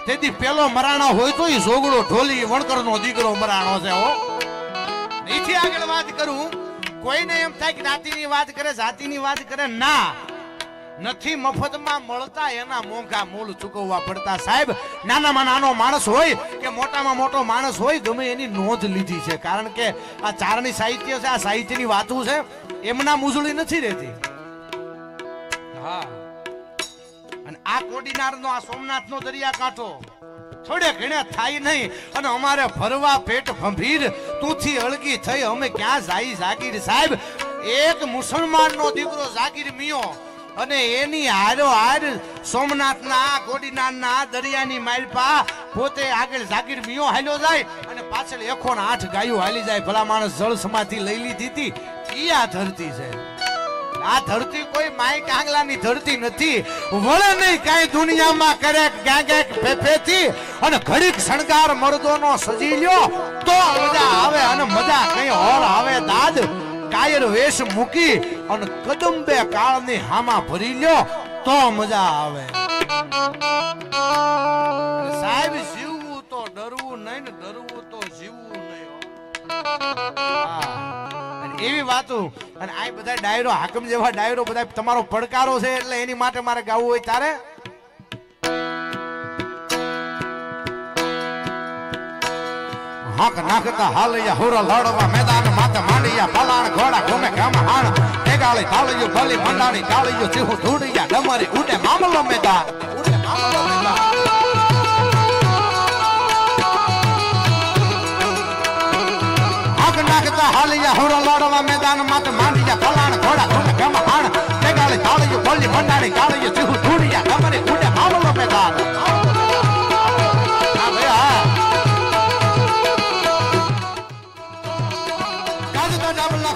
તેથી પેલો મરાણો હોય તો એ જોગડો ઢોલી વણકરનો દીકરો મરાણો છે હો. અહીંથી આગળ વાત કરું, કોઈને એમ થાય કે જ્ઞાતિની વાત કરે, જાતિની વાત કરે, ના, નથી મફતમાં મળતા, એના મોંઘા મૂળ ચૂકવવા પડતા. સાહેબ, નાનામાં નાનો માણસ હોય કે મોટામાં મોટો માણસ હોય, ગમે એની નોંધ લીધી છે. કારણ કે આ ચારણી સાહિત્ય છે, આ સાહિત્યની વાતો છે, એમના મુજળી નથી રહેતી. હા, અને આ કોડીનારનો, આ સોમનાથનો દરિયાકાંઠો થોડે ઘણે થાય નહીં, અને અમારે ફરવા પેટ ભંભીર તુંથી અળગી થઈ અમે ક્યાં જાય જાગીર. સાહેબ, એક મુસલમાનનો દીકરો જાગીર મિયો અને એની હારો હાર સોમનાથના કોડીનારના દરિયાની માલપા પોતે આગળ જાગીર મિયો હાલ્યો જાય અને પાછળ 108 ગાયો હાલી જાય. ભલા માણસ જળ સમાધિ લઈ લીધી હતી. ઈ આ ધરતી છે. આ ધરતી કોઈ માય કાંગલાની ધરતી નથી. વળે નહીં કાંઈ દુનિયામાં કરે ગાગે ફેફેથી, અને ઘડીક શણગાર મર્દોનો સજી લ્યો તો મજા આવે, અને મજા કઈ હોર આવે દાદ. કાયર વેશ મૂકી અને કદંબે કાળની હામાં ભરી લ્યો તો મજા આવે. સાહેબ, જીવવું તો ડરવું નહીં ને ડરવું તો જીવવું નહીં. એવી વાતો. અને આ બધા ડાયરો, હાકમ જેવા ડાયરો બધા તમારો પડકારો છે, એટલે એની માટે મારે ગાવું હોય તારે. હાક નાખતા હાલૈયા હુરા લડવા મેદાન માથે માંડિયા પલાણ ઘોડા ઘૂમે ગામ હાણ એગાળી તાળિયું ભલી મંડાણી કાળિયું ચીહું ધૂડિયા ડમરી ઉડે મામલો મેદાન, ઉડે મામલો મેદાન. હાક નાખતા હાલૈયા હુરા લડવા મેદાન માથે માંડિયા પલાણ ઘોડા ઘૂમે ગામ હાણ એગાળી તાળિયું ભલી મંડાણી કાળિયું ચીહું ધૂડિયા ડમરી ઉડે મામલો મેદાન.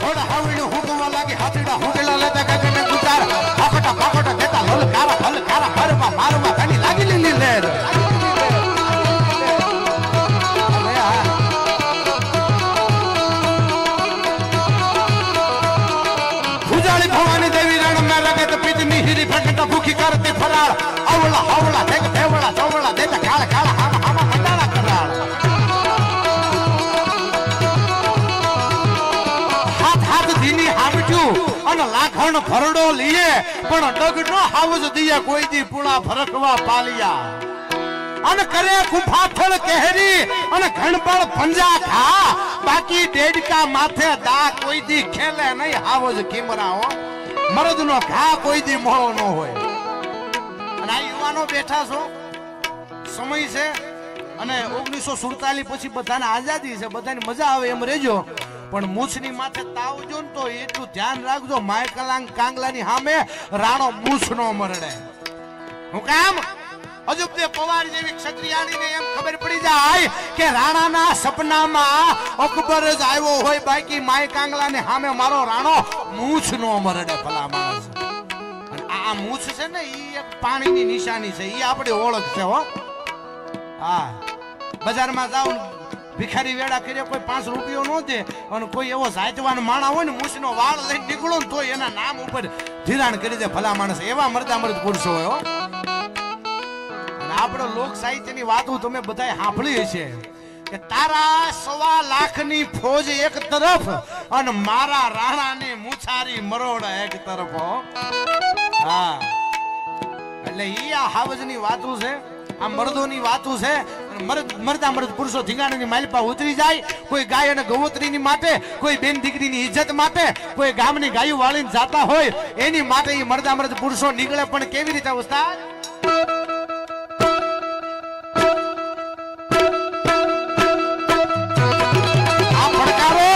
ઘોડા હાવડીને હુકવા લાગી હાથીડા હુકેલા લેતા કાકને ગુજાર પાકટા પાકટા દેતા લલકારા હરવા મારવા ઘણી લાગી લીલી લેર. ઉજાળી ભવાની દેવી રણ માં રગત પીતની હીરી પ્રકટ ભૂખી કરતી ફરાળ અવળા હવળા દેખ ભેવળા ચવળા દેતા કાળા કાળા હામા મંડાળા કરાળ. અને લાખણ ભરડો લીએ પણ ડગ નો હાવજ દિયે કોઈ દી પૂળા ભરકવા પાલિયા. અને કરે કુફાથળ કેહરી અને ઘણબળ પંજા ખા બાકી ડેડકા માથે દા કોઈ દી ખેલે નહીં હાવજ કિમરાઓ. મરદનો ઘા કોઈ દી મોળો ન હોય. અને આ યુવાનો બેઠા છો, સમય છે, અને 1947 પછી બધાને આઝાદી છે, બધાની મજા આવે એમ રહેજો. પણ મૂછની માથે તાવ જો ને તો એટલું ધ્યાન રાખજો, માયકલાંગ કાંગલાની સામે રાણો મૂછ નો મરડે. હું કામ અજુબદે પવાર જેવી ક્ષત્રિયાણીને એમ ખબર પડી જાય કે રાણાના સપનામાં અકબર જ આવ્યો હોય, બાકી માય કાંગલાને સામે મારો રાણો મૂછ નો મરડે. ભલા માણસ, અને આ મૂછ છે ને, ઈ એક પાણીની નિશાની છે, ઈ આપણી ઓળખ છે હો. હા, બજારમાં જાવ, ભિખારી વેડા કરે, કોઈ 5 રૂપિયો ન દે, અને કોઈ એવો સાચવાન માણા હોય ને મૂછનો વાળ લઈને નીકળો ને તો એના નામ ઉપર ધિરાણ કરી દે. ભલા માણસ, એવા મરદા મરદ પુરુષો હોય હો. અને આપણો લોક સાહિત્યની વાતો તમે બધાએ સાંભળી હશે કે તારા 1.25 લાખની ફોજ એક તરફ અને મારા રાણાની મુછારી મરોડા એક તરફ હો. હા, એટલે ઈ આ હાવજની વાતો છે, આ મર્દોની વાતો છે. મરદા મરદ પુરુષો ધીંગાણાની માલપા ઉતરી જાય, કોઈ ગાય અને ગૌત્રીની માટે, કોઈ બેન દીકરીની ઇજ્જત માટે, કોઈ ગામની ગાયું વાળીને જાતા હોય એની માટે ઈ મરદા મરદ પુરુષો નીકળે. પણ કેવી રીતે ઉસ્તાદ? આ પડકારો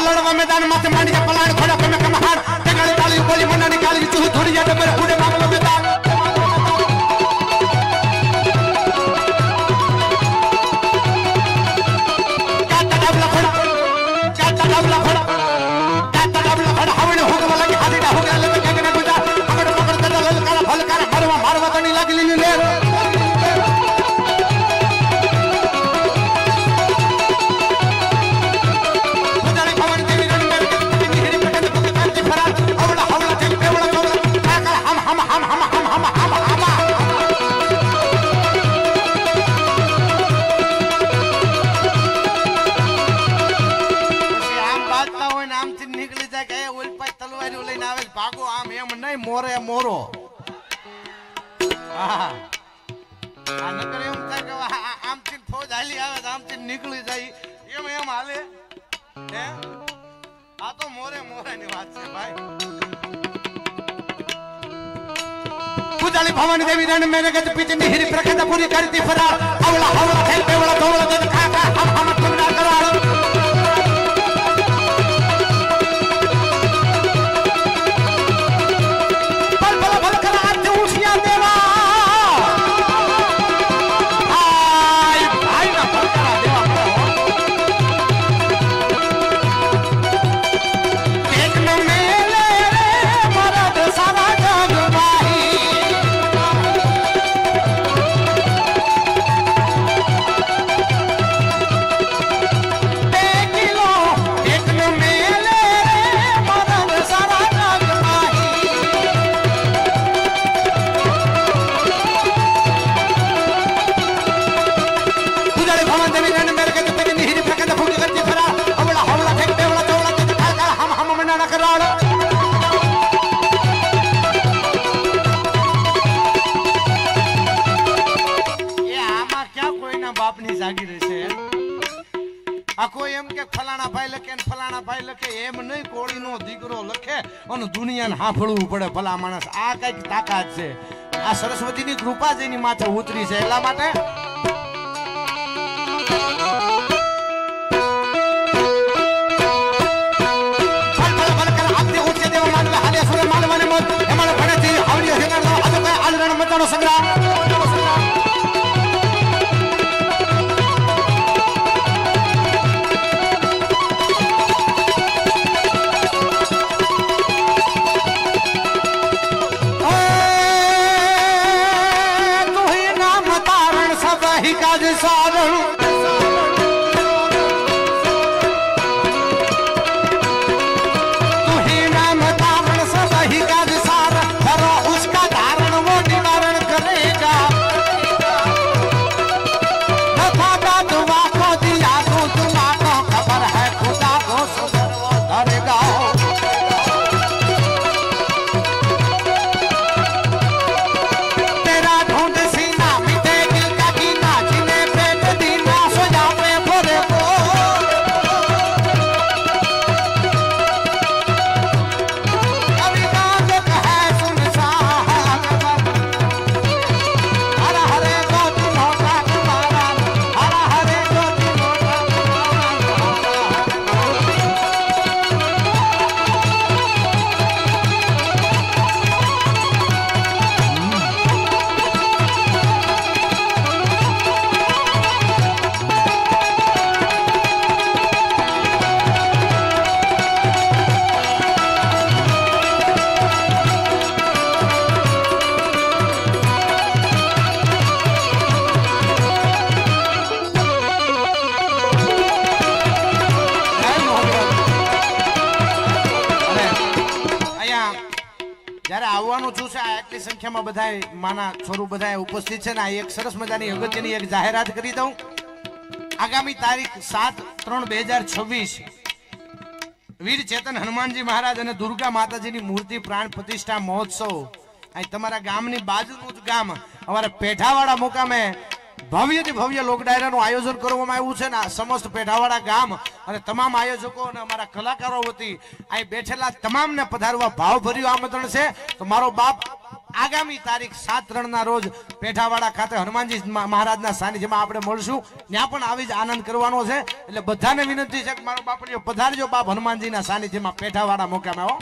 લડવા મેદાન માથે માંડી પલાણ ખોડા કમે કમ હાર તેગાળી તાળી બોલી મનાની કાળી ચૂહ થોડી યાદ પર ઉડે મામલો મેદાન. કાતા ડાબલા ખોડા હવણે હુકવા લાગી હાથીડા હુકવા લે કેકને ગુજા પકડ પકડ દડા લલકારા ફલકારા મારવા તણી લાગી લીલી લે. મોરે મોરો હા આ નકર એમ થાય કે આમથી ફોજ હાલી આવે તો આમથી નીકળી જાય એમ હાલે હે આ તો મોરે મોરેની વાત છે ભાઈ પૂજાલી ભવાની દેવી રણ મેરે ગજ પીછે નિહરી પ્રકૃત પૂરી કરતી ફરાર આવળા હવળા થઈ બેવળા ધોળા દે ખાકા હમ તુંડા કરાળ પલ પલ ભલ કરા આજ ઉઠિયા દેવા આય ભાઈ ના ભલ કરા દેવા એક નો મેલે મારા દે સારા જગ ભાઈ જાગી રહેશે આ કોઈ એમ કે ફલાણા ભાઈ લખે ને ફલાણા ભાઈ લખે એમ નહીં કોળીનો દીકરો લખે અને દુનિયાને હાંફળવું પડે ભલા માણસ આ કઈક તાકાત છે આ સરસ્વતીની કૃપા જેની માથે ઉતરી છે એટલા માટે સંગ્રામ काज सारण तुही नाम तारण सब ही काज सार करो उसका धारण वो निवारण करेगा नफा दुआ को दिया तो तुम्हारा खबर है खुदा को सुधर वो धरेगा तेरा ढूंढ सीना સંખ્યામાં બધા માના છોરું બધા ઉપસ્થિત છે ને આ એક સરસ મજાની અગત્યની એક જાહેરાત કરી દઉં આગામી તારીખ 7/3/2026 વીર ચેતન હનુમાનજી મહારાજ અને દુર્ગા માતાજીની મૂર્તિ પ્રાણ પ્રતિષ્ઠા મહોત્સવ અહીં તમારા ગામની બાજુનું જ ગામ અમારા પેઠાવાડા મુકામે ભવ્યથી ભવ્ય લોક ડાયરાનું આયોજન કરવામાં આવ્યું છે ને સમસ્ત પેઠાવાડા ગામ અને તમામ આયોજકો અને અમારા કલાકારો વતી અહીં બેઠેલા તમામને પધારવા ભાવભર્યું આમંત્રણ છે તો મારો બાપ આગામી તારીખ 7/3 ના રોજ પેઠાવાડા ખાતે હનુમાનજી મહારાજના સાનિધ્યમાં આપણે મળશું ત્યાં પણ આવી જ આનંદ કરવાનો છે એટલે બધાને વિનંતી છે કે મારો બાપડીઓ પધારજો બાપ હનુમાનજીના સાનિધ્યમાં પેઠાવાડા મુકામે આવો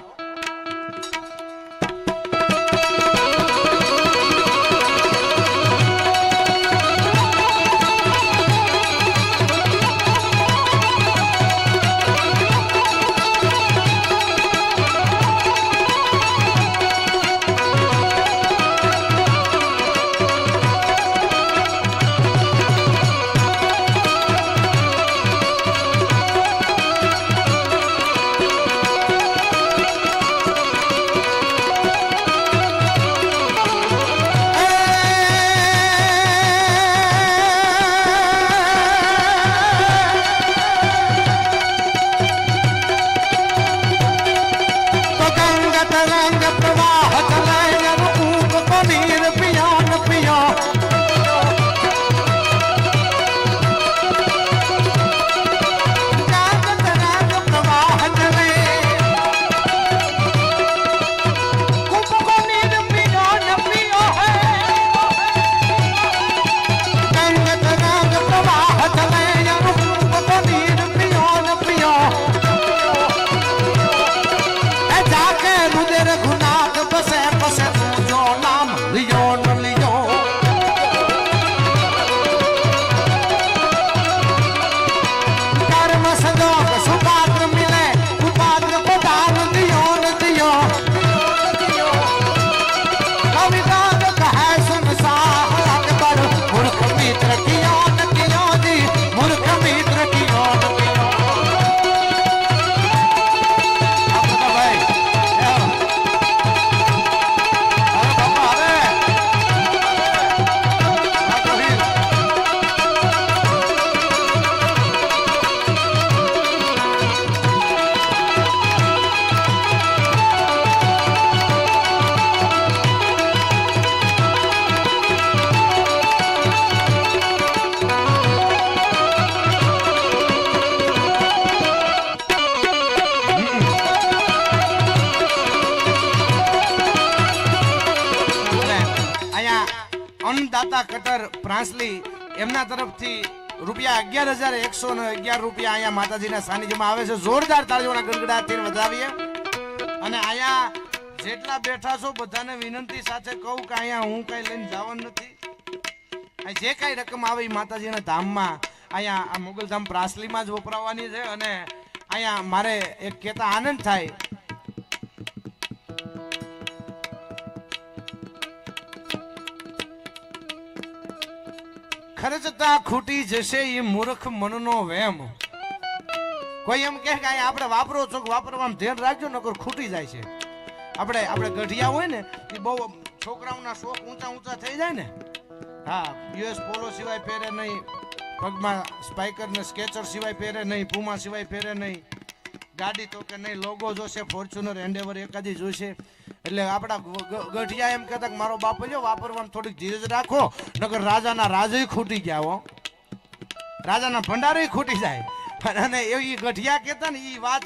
દાતા કટર પ્રાંસલી એમના તરફથી રૂપિયા 11,111 રૂપિયા અહીંયા માતાજીના સાનિધ્યમાં આવે છે. જોરદાર તાળીઓના ગણગડાટથી વધાવીએ. અને અહીંયા જેટલા બેઠા છો બધાને વિનંતી સાથે કહું કે અહીંયા હું કઈ લઈને જવાનું નથી. જે કઈ રકમ આવે એ માતાજીના ધામમાં અહીંયા આ મોગલધામ પ્રાસલીમાં જ વપરાવાની છે. અને અહીંયા મારે એક કહેતા આનંદ થાય, ખર્ચતા ખૂટી જશે એ મૂર્ખ મનનો વેમ. કોઈ એમ કહે કે આપણે વાપરો છો, વાપરવામાં ધ્યાન રાખજો નકર ખૂટી જાય છે. આપણે ગઢિયા હોય ને એ બહુ છોકરાઓના શોખ ઊંચા થઈ જાય ને. હા, યુએસ પોલો સિવાય પહેરે નહીં, પગમાં સ્પાઈકર ને સ્કેચર સિવાય પહેરે નહીં, પુમા સિવાય પહેરે નહીં, ગાડી તો કે નહીં, લોગો જોશે, ફોર્ચ્યુનર એન્ડેવર એકાદી જોશે. એટલે આપણા ગઢિયા એમ કહેતા કે મારો બાપ જો વાપરવામાં થોડીક ધીરજ રાખો નકર રાજાના રાજય ખૂટી ગયા હો, રાજાના ભંડારે ખૂટી જાય. અને એ ગઢિયા કહેતા ને એ વાત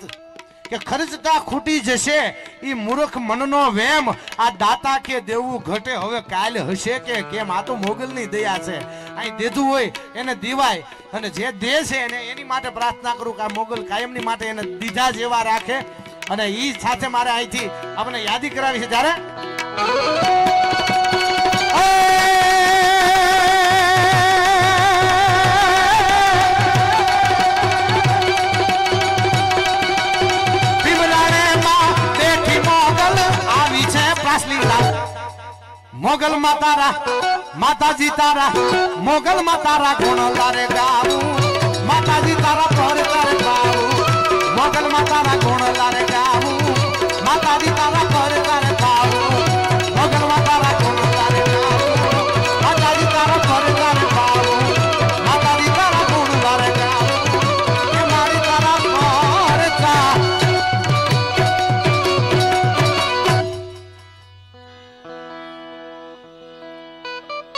કે ખર્ચતા ખૂટી જશે એ મૂર્ખ મનનો વેમ. આ દાતા કે દેવું ઘટે હવે કાલ હશે કે કેમ? આ તો મોગલની દયા છે. અહીં દેધું હોય એને દીવાય, અને જે દે છે એને એની માટે પ્રાર્થના કરું કે આ મોગલ કાયમની માટે એને દીધા જેવા રાખે. અને ઈ સાથે મારે અહીંથી આપણે યાદી કરાવી છે. જ્યારે મોગલ માતારા માતાજી તારા મોગલ માતારા ગુણ તારે ગાવું, માતાજી તારા પર તારે ગાવું, મોગલ માતારા